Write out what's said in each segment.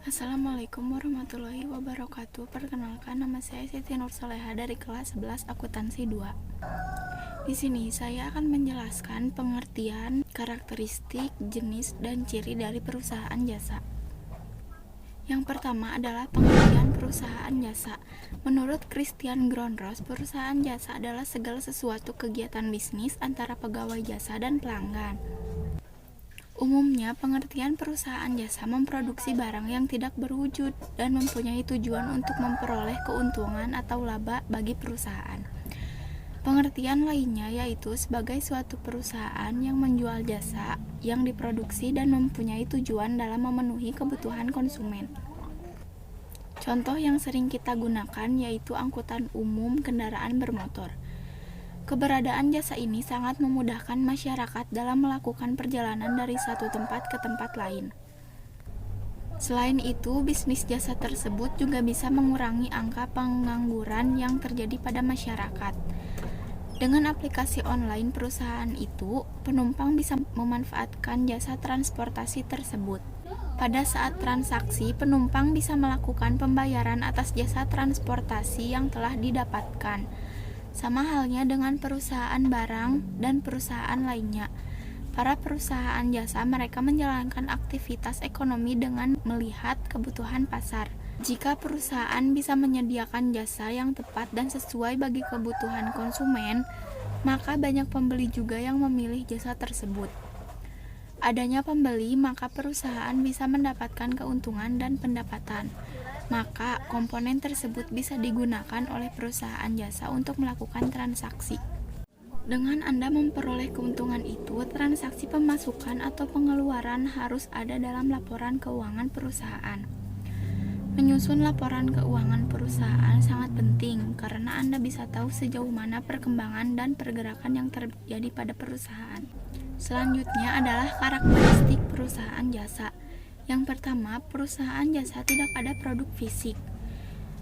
Assalamualaikum warahmatullahi wabarakatuh. Perkenalkan, nama saya Siti Nur Soleha dari kelas 11 Akuntansi 2. Di sini saya akan menjelaskan pengertian, karakteristik, jenis, dan ciri dari perusahaan jasa. Yang pertama adalah pengertian perusahaan jasa. Menurut Christian Grondros, perusahaan jasa adalah segala sesuatu kegiatan bisnis antara pegawai jasa dan pelanggan. Umumnya, pengertian perusahaan jasa memproduksi barang yang tidak berwujud dan mempunyai tujuan untuk memperoleh keuntungan atau laba bagi perusahaan. Pengertian lainnya yaitu sebagai suatu perusahaan yang menjual jasa yang diproduksi dan mempunyai tujuan dalam memenuhi kebutuhan konsumen. Contoh yang sering kita gunakan yaitu angkutan umum kendaraan bermotor. Keberadaan jasa ini sangat memudahkan masyarakat dalam melakukan perjalanan dari satu tempat ke tempat lain. Selain itu, bisnis jasa tersebut juga bisa mengurangi angka pengangguran yang terjadi pada masyarakat. Dengan aplikasi online perusahaan itu, penumpang bisa memanfaatkan jasa transportasi tersebut. Pada saat transaksi, penumpang bisa melakukan pembayaran atas jasa transportasi yang telah didapatkan. Sama halnya dengan perusahaan barang dan perusahaan lainnya. Para perusahaan jasa mereka menjalankan aktivitas ekonomi dengan melihat kebutuhan pasar. Jika perusahaan bisa menyediakan jasa yang tepat dan sesuai bagi kebutuhan konsumen, maka banyak pembeli juga yang memilih jasa tersebut. Adanya pembeli, maka perusahaan bisa mendapatkan keuntungan dan pendapatan. Maka komponen tersebut bisa digunakan oleh perusahaan jasa untuk melakukan transaksi. Dengan Anda memperoleh keuntungan itu, transaksi pemasukan atau pengeluaran harus ada dalam laporan keuangan perusahaan. Menyusun laporan keuangan perusahaan sangat penting karena Anda bisa tahu sejauh mana perkembangan dan pergerakan yang terjadi pada perusahaan. Selanjutnya adalah karakteristik perusahaan jasa. Yang pertama, perusahaan jasa tidak ada produk fisik.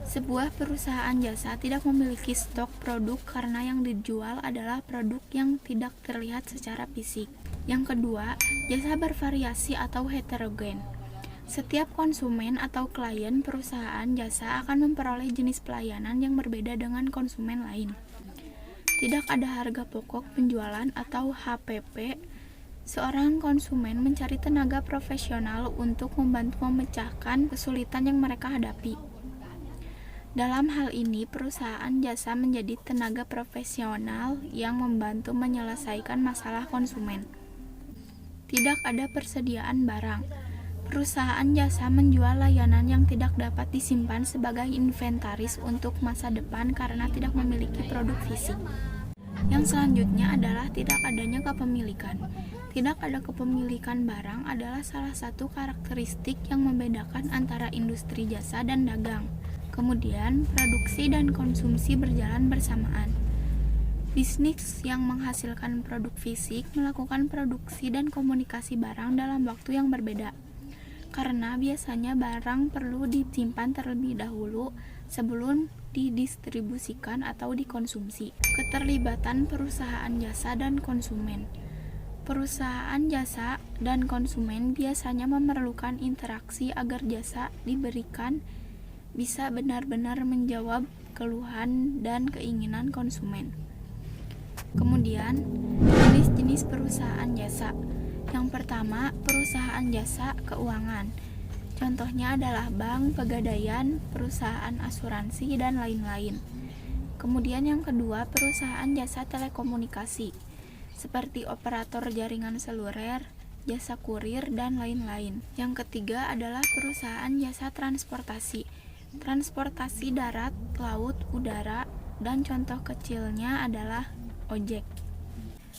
Sebuah perusahaan jasa tidak memiliki stok produk karena yang dijual adalah produk yang tidak terlihat secara fisik. Yang kedua, jasa bervariasi atau heterogen. Setiap konsumen atau klien perusahaan jasa akan memperoleh jenis pelayanan yang berbeda dengan konsumen lain. Tidak ada harga pokok penjualan atau HPP. Seorang konsumen mencari tenaga profesional untuk membantu memecahkan kesulitan yang mereka hadapi. Dalam hal ini, perusahaan jasa menjadi tenaga profesional yang membantu menyelesaikan masalah konsumen. Tidak ada persediaan barang. Perusahaan jasa menjual layanan yang tidak dapat disimpan sebagai inventaris untuk masa depan karena tidak memiliki produk fisik. Yang selanjutnya adalah tidak adanya kepemilikan. Tidak ada kepemilikan barang adalah salah satu karakteristik yang membedakan antara industri jasa dan dagang. Kemudian, produksi dan konsumsi berjalan bersamaan. Bisnis yang menghasilkan produk fisik melakukan produksi dan komunikasi barang dalam waktu yang berbeda. Karena biasanya barang perlu disimpan terlebih dahulu sebelum didistribusikan atau dikonsumsi. Keterlibatan perusahaan jasa dan konsumen. Perusahaan jasa dan konsumen biasanya memerlukan interaksi agar jasa diberikan bisa benar-benar menjawab keluhan dan keinginan konsumen. Kemudian, jenis-jenis perusahaan jasa. Yang pertama, perusahaan jasa keuangan. Contohnya adalah bank, pegadaian, perusahaan asuransi, dan lain-lain. Kemudian yang kedua, perusahaan jasa telekomunikasi, seperti operator jaringan seluler, jasa kurir, dan lain-lain. Yang ketiga adalah perusahaan jasa transportasi. Transportasi darat, laut, udara, dan contoh kecilnya adalah ojek.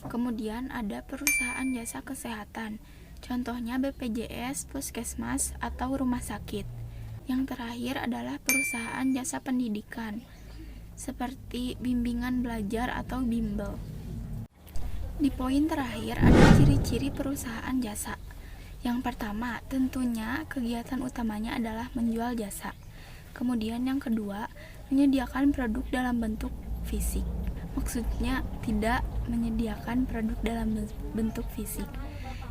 Kemudian ada perusahaan jasa kesehatan, contohnya BPJS, puskesmas, atau rumah sakit. Yang terakhir adalah perusahaan jasa pendidikan, seperti bimbingan belajar atau bimbel. Di poin terakhir ada ciri-ciri perusahaan jasa. Yang pertama, tentunya kegiatan utamanya adalah menjual jasa. Kemudian yang kedua, menyediakan produk dalam bentuk fisik. Maksudnya tidak menyediakan produk dalam bentuk fisik.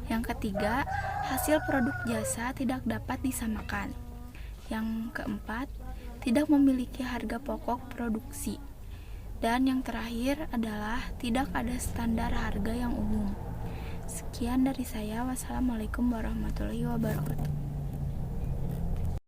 Yang ketiga, hasil produk jasa tidak dapat disamakan. Yang keempat, tidak memiliki harga pokok produksi. Dan yang terakhir adalah tidak ada standar harga yang umum. Sekian dari saya. Wassalamualaikum warahmatullahi wabarakatuh.